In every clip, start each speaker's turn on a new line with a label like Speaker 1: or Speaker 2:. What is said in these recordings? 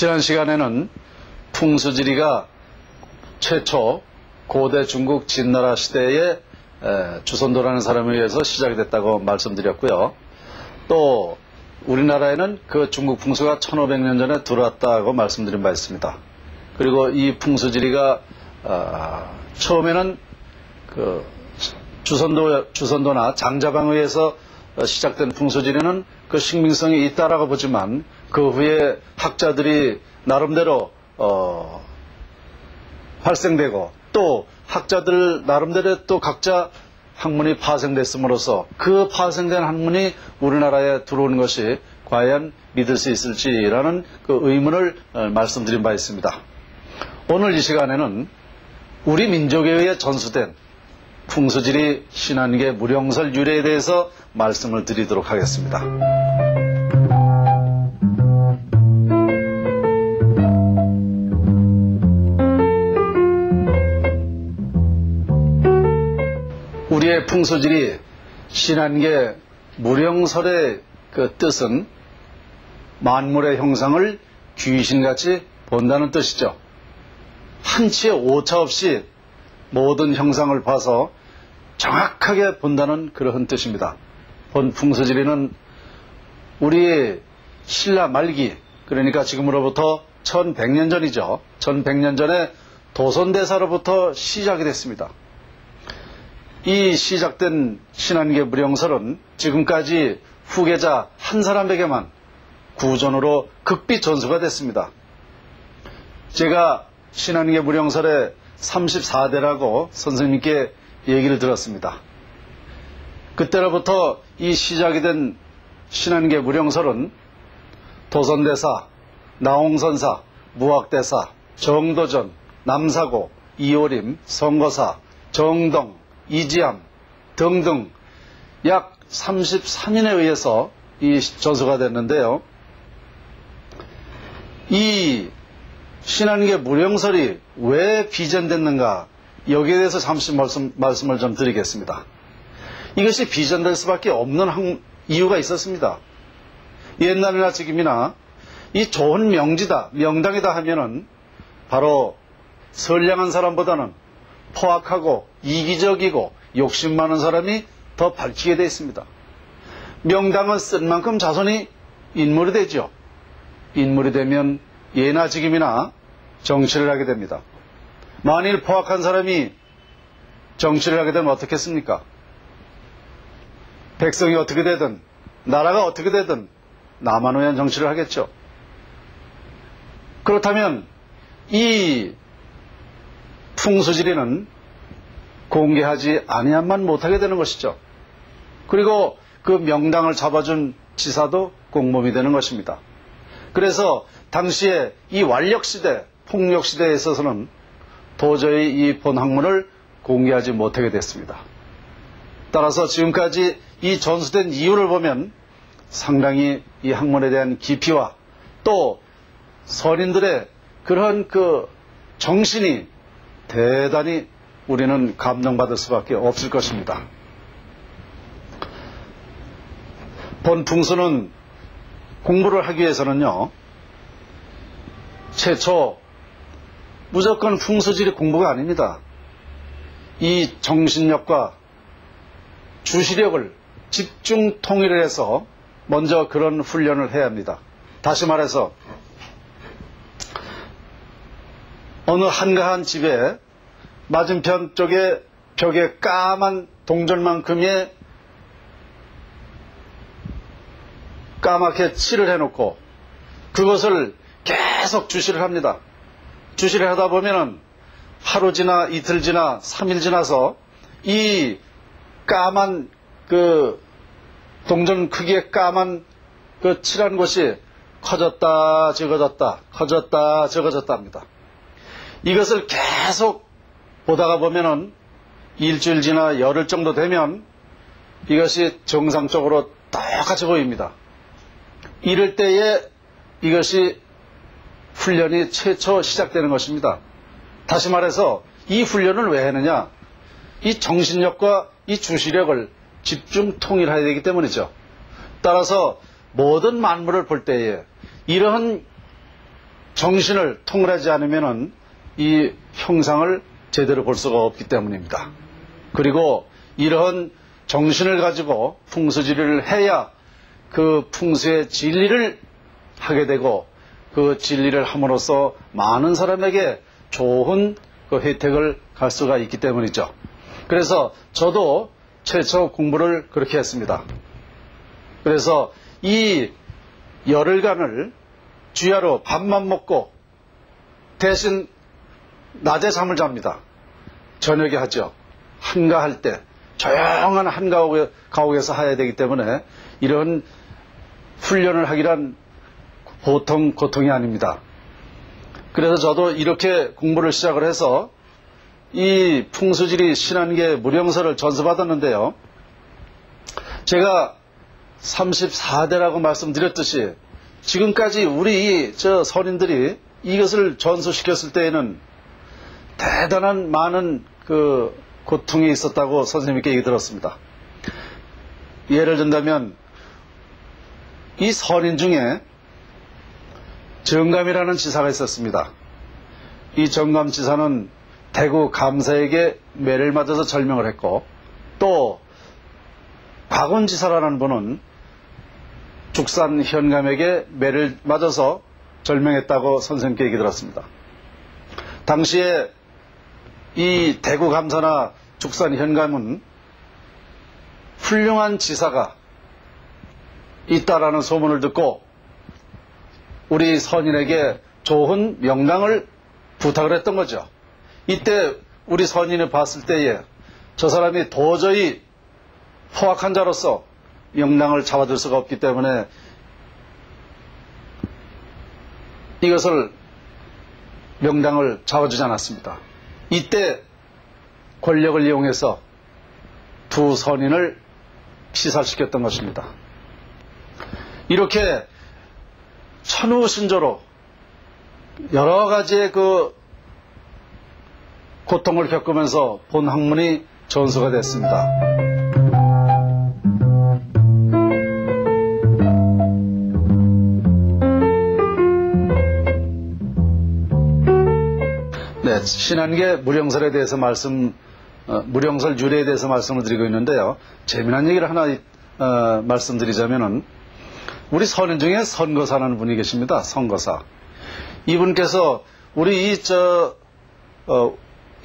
Speaker 1: 지난 시간에는 풍수지리가 최초 고대 중국 진나라 시대에 주선도라는 사람에 의해서 시작이 됐다고 말씀드렸고요. 또 우리나라에는 그 중국 풍수가 1500년 전에 들어왔다고 말씀드린 바 있습니다. 그리고 이 풍수지리가 처음에는 그 주선도나 장자방에 의해서 시작된 풍수지리는 그 식민성이 있다라고 보지만 그 후에 학자들이 나름대로 발생되고 또 학자들 나름대로 또 각자 학문이 파생됐음으로써 그 파생된 학문이 우리나라에 들어오는 것이 과연 믿을 수 있을지라는 그 의문을 말씀드린 바 있습니다. 오늘 이 시간에는 우리 민족에 의해 전수된 풍수지리 신안계 무령설 유래에 대해서 말씀을 드리도록 하겠습니다. 우리의 풍수지리 신안계 무령설의 그 뜻은 만물의 형상을 귀신같이 본다는 뜻이죠. 한치의 오차 없이 모든 형상을 봐서 정확하게 본다는 그러한 뜻입니다. 본 풍수지리는 우리 신라 말기, 그러니까 지금으로부터 1100년 전이죠. 1100년 전에 도선대사로부터 시작이 됐습니다. 이 시작된 신안계 무령설은 지금까지 후계자 한 사람에게만 구전으로 극비 전수가 됐습니다. 제가 신안계 무령설의 34대라고 선생님께 얘기를 들었습니다. 그때로부터 이 시작이 된 신안계 무령설은 도선대사, 나홍선사, 무학대사, 정도전, 남사고, 이오림, 성거사, 정동, 이지암 등등 약 33인에 의해서 이 전수가 됐는데요. 이 신안계 무령설이 왜 비전됐는가, 여기에 대해서 잠시 말씀을 좀 드리겠습니다. 이것이 비전될 수밖에 없는 이유가 있었습니다. 옛날이나 지금이나 이 좋은 명지다, 명당이다 하면은 바로 선량한 사람보다는 포악하고 이기적이고 욕심 많은 사람이 더 밝히게 되어 있습니다. 명당은 쓴 만큼 자손이 인물이 되죠. 인물이 되면 예나 지금이나 정치를 하게 됩니다. 만일 포악한 사람이 정치를 하게 되면 어떻겠습니까? 백성이 어떻게 되든 나라가 어떻게 되든 나만 위한 정치를 하겠죠. 그렇다면 이 풍수지리는 공개하지 아니함만 못하게 되는 것이죠. 그리고 그 명당을 잡아준 지사도 공범이 되는 것입니다. 그래서 당시에 이 완력시대, 폭력시대에 있어서는 도저히 이 본 학문을 공개하지 못하게 됐습니다. 따라서 지금까지 이 전수된 이유를 보면 상당히 이 학문에 대한 깊이와 또 선인들의 그런 그 정신이 대단히 우리는 감동받을 수밖에 없을 것입니다. 본 풍수는 공부를 하기 위해서는요, 최초 무조건 풍수지리 공부가 아닙니다. 이 정신력과 주시력을 집중 통일을 해서 먼저 그런 훈련을 해야 합니다. 다시 말해서 어느 한가한 집에 맞은편 쪽에 벽에 까만 동전만큼의 까맣게 칠을 해놓고 그것을 계속 주시를 합니다. 주시를 하다 보면은 하루 지나 이틀 지나 3일 지나서 이 까만 그 동전 크기의 까만 그 칠한 곳이 커졌다 적어졌다 커졌다 적어졌다 합니다. 이것을 계속 보다가 보면은 일주일 지나 열흘 정도 되면 이것이 정상적으로 똑같이 보입니다. 이럴 때에 이것이 훈련이 최초 시작되는 것입니다. 다시 말해서 이 훈련을 왜 하느냐? 이 정신력과 이 주시력을 집중 통일해야 되기 때문이죠. 따라서 모든 만물을 볼 때에 이러한 정신을 통일하지 않으면은 이 형상을 제대로 볼 수가 없기 때문입니다. 그리고 이러한 정신을 가지고 풍수지리를 해야 그 풍수의 진리를 하게 되고 그 진리를 함으로써 많은 사람에게 좋은 그 혜택을 갈 수가 있기 때문이죠. 그래서 저도 최초 공부를 그렇게 했습니다. 그래서 이 열흘간을 주야로 밥만 먹고 대신 낮에 잠을 잡니다. 저녁에 하죠. 한가할 때 조용한 한가옥에서 해야 되기 때문에 이런 훈련을 하기란 보통 고통이 아닙니다. 그래서 저도 이렇게 공부를 시작을 해서 이 풍수지리 신안계 무령서를 전수받았는데요. 제가 34대라고 말씀드렸듯이 지금까지 우리 선인들이 이것을 전수시켰을 때에는 대단한 많은 그 고통이 있었다고 선생님께 얘기 들었습니다. 예를 든다면 이 선인 중에 정감이라는 지사가 있었습니다. 이 정감지사는 대구 감사에게 매를 맞아서 절명을 했고, 또 박원지사라는 분은 죽산 현감에게 매를 맞아서 절명했다고 선생님께 얘기 들었습니다. 당시에 이 대구 감사나 죽산 현감은 훌륭한 지사가 있다라는 소문을 듣고 우리 선인에게 좋은 명당을 부탁을 했던 거죠. 이때 우리 선인을 봤을 때에 저 사람이 도저히 포악한 자로서 명당을 잡아줄 수가 없기 때문에 이것을 명당을 잡아주지 않았습니다. 이때 권력을 이용해서 두 선인을 피살시켰던 것입니다. 이렇게 천우신조로 여러 가지의 그 고통을 겪으면서 본 학문이 전수가 됐습니다. 네, 신안계 무령설에 대해서 무령설 유래에 대해서 말씀을 드리고 있는데요. 재미난 얘기를 하나 말씀드리자면은 우리 선인 중에 선거사라는 분이 계십니다. 선거사. 이분께서 우리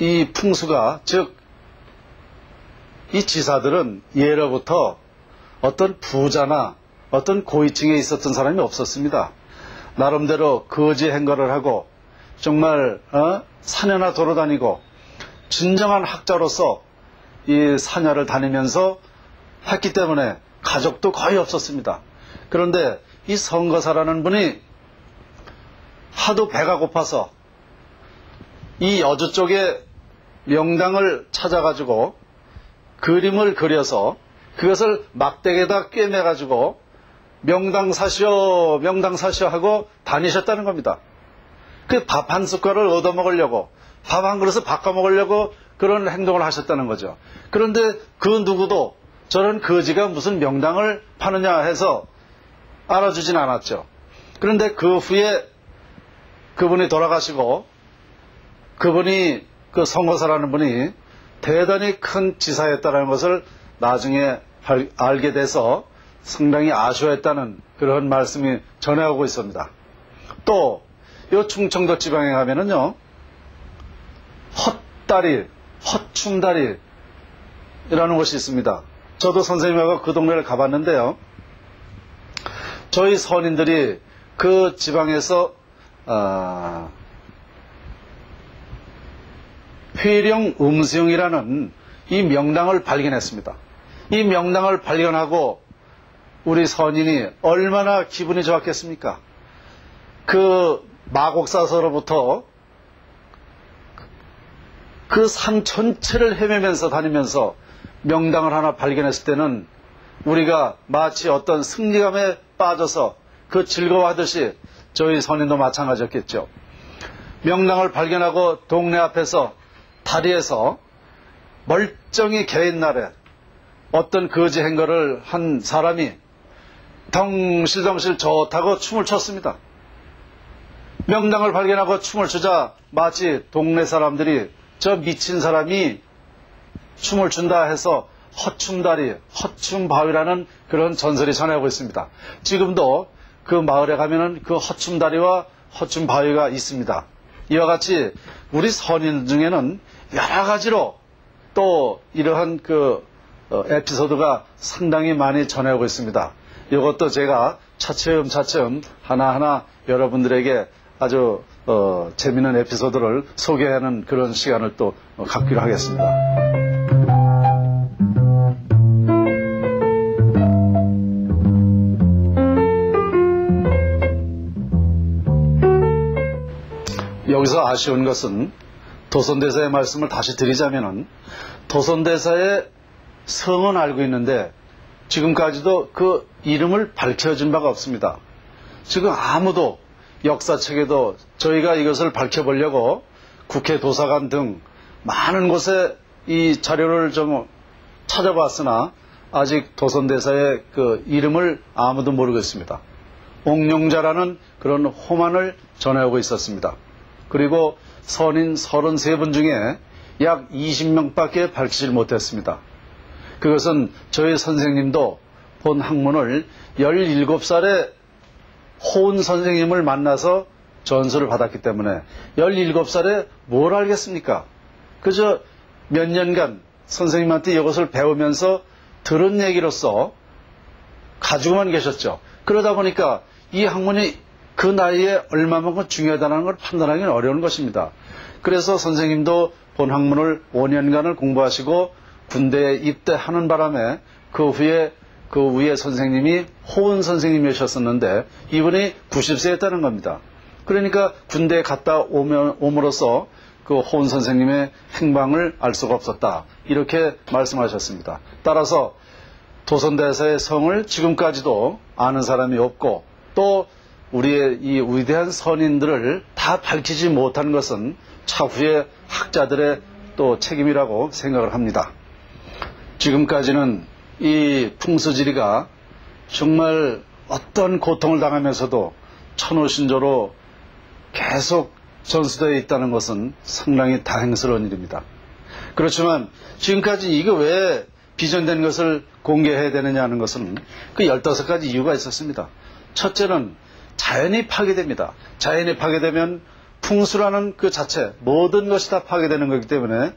Speaker 1: 이 풍수가, 즉 이 지사들은 예로부터 어떤 부자나 어떤 고위층에 있었던 사람이 없었습니다. 나름대로 거지 행거를 하고 정말 사녀나 돌아다니고 진정한 학자로서 이 사녀를 다니면서 했기 때문에 가족도 거의 없었습니다. 그런데 이 선거사라는 분이 하도 배가 고파서 이 여주 쪽에 명당을 찾아가지고 그림을 그려서 그것을 막대기에다 꿰매가지고 명당 사시오 하고 다니셨다는 겁니다. 그 밥 한 숟갈을 얻어먹으려고, 밥 한 그릇을 바꿔먹으려고 그런 행동을 하셨다는 거죠. 그런데 그 누구도 저런 거지가 무슨 명당을 파느냐 해서 알아주진 않았죠. 그런데 그 후에 그분이 돌아가시고 그분이 그 선거사라는 분이 대단히 큰 지사였다는 것을 나중에 알게 돼서 상당히 아쉬워했다는 그런 말씀이 전해오고 있습니다. 또 이 충청도 지방에 가면은요, 헛충다리라는 곳이 있습니다. 저도 선생님하고 그 동네를 가봤는데요. 저희 선인들이 그 지방에서 회령 음수영이라는 이 명당을 발견했습니다. 이 명당을 발견하고 우리 선인이 얼마나 기분이 좋았겠습니까? 그 마곡사서로부터 그 산 전체를 헤매면서 다니면서 명당을 하나 발견했을 때는 우리가 마치 어떤 승리감에 빠져서 그 즐거워하듯이 저희 선인도 마찬가지였겠죠. 명당을 발견하고 동네 앞에서 다리에서 멀쩡히 개인 날에 어떤 거지 행거를 한 사람이 덩실덩실 좋다고 춤을 췄습니다. 명당을 발견하고 춤을 추자 마치 동네 사람들이 저 미친 사람이 춤을 춘다 해서 허춤다리, 허춤바위라는 그런 전설이 전해오고 있습니다. 지금도 그 마을에 가면은 그 허춤다리와 허춤바위가 있습니다. 이와 같이 우리 선인 중에는 여러 가지로 또 이러한 에피소드가 상당히 많이 전해오고 있습니다. 이것도 제가 차츰차츰 하나하나 여러분들에게 아주 재미있는 에피소드를 소개하는 그런 시간을 또 갖기로 하겠습니다. 여기서 아쉬운 것은 도선대사의 말씀을 다시 드리자면은 도선대사의 성은 알고 있는데 지금까지도 그 이름을 밝혀준 바가 없습니다. 지금 아무도 역사책에도 저희가 이것을 밝혀보려고 국회 도서관 등 많은 곳에 이 자료를 좀 찾아봤으나 아직 도선대사의 그 이름을 아무도 모르고 있습니다. 옥룡자라는 그런 호만을 전해오고 있었습니다. 그리고 선인 33분 중에 약 20명밖에 밝히질 못했습니다. 그것은 저희 선생님도 본 학문을 17살에 호은 선생님을 만나서 전수를 받았기 때문에 17살에 뭘 알겠습니까? 그저 몇 년간 선생님한테 이것을 배우면서 들은 얘기로서 가지고만 계셨죠. 그러다 보니까 이 학문이 그 나이에 얼마만큼 중요하다는 걸 판단하기는 어려운 것입니다. 그래서 선생님도 본 학문을 5년간을 공부하시고 군대에 입대하는 바람에 그 위에 선생님이 호은 선생님이셨었는데 이분이 90세였다는 겁니다. 그러니까 군대에 갔다 옴으로써 그 호은 선생님의 행방을 알 수가 없었다. 이렇게 말씀하셨습니다. 따라서 도선대사의 성을 지금까지도 아는 사람이 없고 또 우리의 이 위대한 선인들을 다 밝히지 못한 것은 차후의 학자들의 또 책임이라고 생각을 합니다. 지금까지는 이 풍수지리가 정말 어떤 고통을 당하면서도 천호신조로 계속 전수되어 있다는 것은 상당히 다행스러운 일입니다. 그렇지만 지금까지 이게 왜 비전된 것을 공개해야 되느냐 하는 것은 그 15가지 이유가 있었습니다. 첫째는 자연이 파괴됩니다. 자연이 파괴되면 풍수라는 그 자체 모든 것이 다 파괴되는 거기 때문에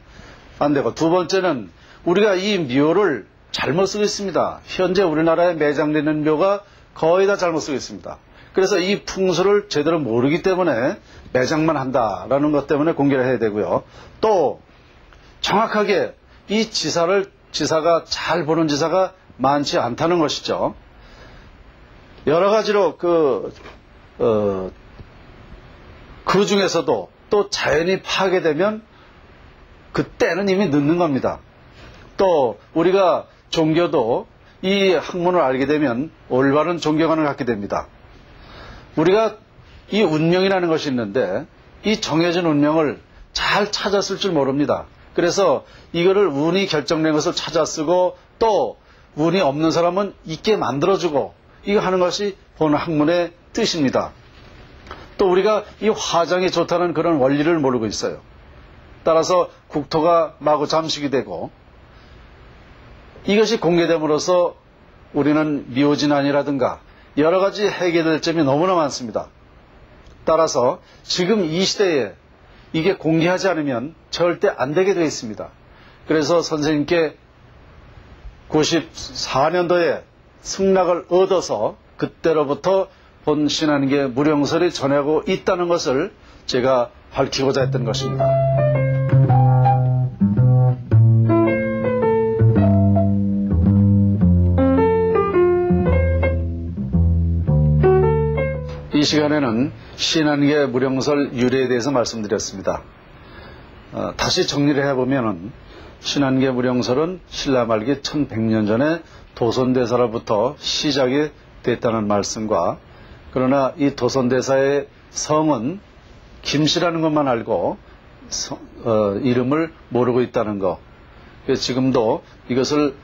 Speaker 1: 안 되고, 두 번째는 우리가 이 묘를 잘못 쓰고 있습니다. 현재 우리나라에 매장되어 있는 묘가 거의 다 잘못 쓰고 있습니다. 그래서 이 풍수를 제대로 모르기 때문에 매장만 한다라는 것 때문에 공개를 해야 되고요. 또 정확하게 이 지사가 잘 보는 지사가 많지 않다는 것이죠. 여러 가지로 그 중에서도 또 자연이 파괴되면 그때는 이미 늦는 겁니다. 또 우리가 종교도 이 학문을 알게 되면 올바른 종교관을 갖게 됩니다. 우리가 이 운명이라는 것이 있는데 이 정해진 운명을 잘 찾았을 줄 모릅니다. 그래서 이거를 운이 결정된 것을 찾아 쓰고 또 운이 없는 사람은 있게 만들어주고 이거 하는 것이 본 학문의 뜻입니다. 또 우리가 이 화장이 좋다는 그런 원리를 모르고 있어요. 따라서 국토가 마구 잠식이 되고 이것이 공개됨으로써 우리는 미오진환이라든가 여러 가지 해결될 점이 너무나 많습니다. 따라서 지금 이 시대에 이게 공개하지 않으면 절대 안 되게 되어 있습니다. 그래서 선생님께 94년도에 승낙을 얻어서 그때로부터 본 신한계 무령설이 전하고 있다는 것을 제가 밝히고자 했던 것입니다. 이 시간에는 신한계 무령설 유래에 대해서 말씀드렸습니다. 다시 정리를 해보면 신한계 무령설은 신라 말기 1100년 전에 도선대사로부터 시작이 됐다는 말씀과, 그러나 이 도선대사의 성은 김씨라는 것만 알고 이름을 모르고 있다는 것. 지금도 이것을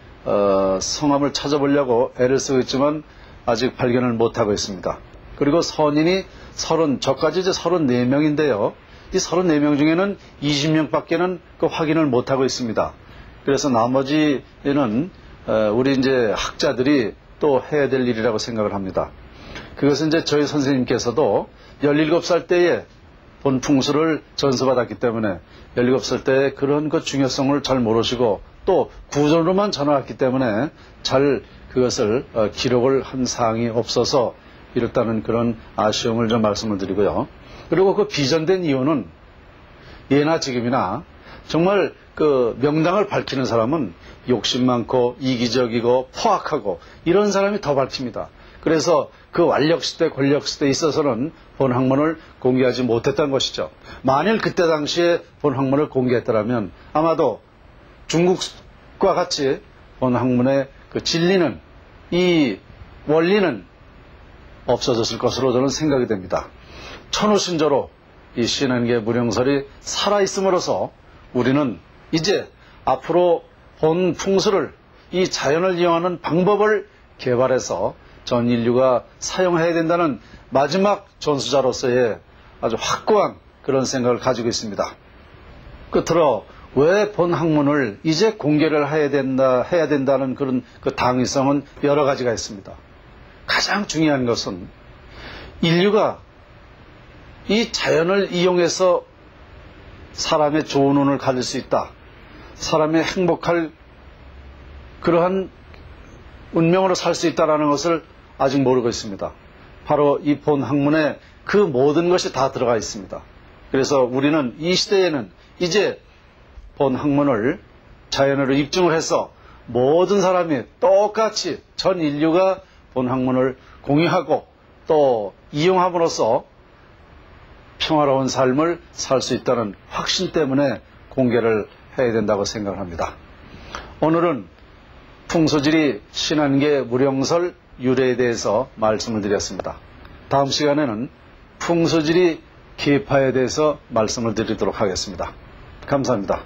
Speaker 1: 성함을 찾아보려고 애를 쓰고 있지만 아직 발견을 못하고 있습니다. 그리고 선인이 저까지 이제 34명인데요. 이 34명 중에는 20명밖에는 그 확인을 못하고 있습니다. 그래서 나머지는 우리 이제 학자들이 또 해야 될 일이라고 생각을 합니다. 그것은 이제 저희 선생님께서도 17살 때에 본 풍수를 전수받았기 때문에 17살 때 그런 그 중요성을 잘 모르시고 또 구전으로만 전해왔기 때문에 잘 그것을 기록을 한 사항이 없어서 이렇다는 그런 아쉬움을 좀 말씀을 드리고요. 그리고 그 비전된 이유는 예나 지금이나 정말 그 명당을 밝히는 사람은 욕심 많고 이기적이고 포악하고 이런 사람이 더 밝힙니다. 그래서 그 완력시대 권력시대에 있어서는 본 학문을 공개하지 못했던 것이죠. 만일 그때 당시에 본 학문을 공개했더라면 아마도 중국과 같이 본 학문의 그 진리는 이 원리는 없어졌을 것으로 저는 생각이 됩니다. 천우신조로 이 신한계 무령설이 살아있음으로써 우리는 이제 앞으로 본 풍수를 이 자연을 이용하는 방법을 개발해서 전 인류가 사용해야 된다는 마지막 전수자로서의 아주 확고한 그런 생각을 가지고 있습니다. 끝으로 왜 본 학문을 이제 공개를 해야 된다는 그런 그 당위성은 여러 가지가 있습니다. 가장 중요한 것은 인류가 이 자연을 이용해서 사람의 좋은 운을 가질 수 있다. 사람의 행복할 그러한 운명으로 살 수 있다는 것을 아직 모르고 있습니다. 바로 이 본 학문에 그 모든 것이 다 들어가 있습니다. 그래서 우리는 이 시대에는 이제 본 학문을 자연으로 입증을 해서 모든 사람이 똑같이 전 인류가 본 학문을 공유하고 또 이용함으로써 평화로운 삶을 살 수 있다는 확신 때문에 공개를 해야 된다고 생각을 합니다. 오늘은 풍수지리 신한계 무령설 유래에 대해서 말씀을 드렸습니다. 다음 시간에는 풍수지리 계파에 대해서 말씀을 드리도록 하겠습니다. 감사합니다.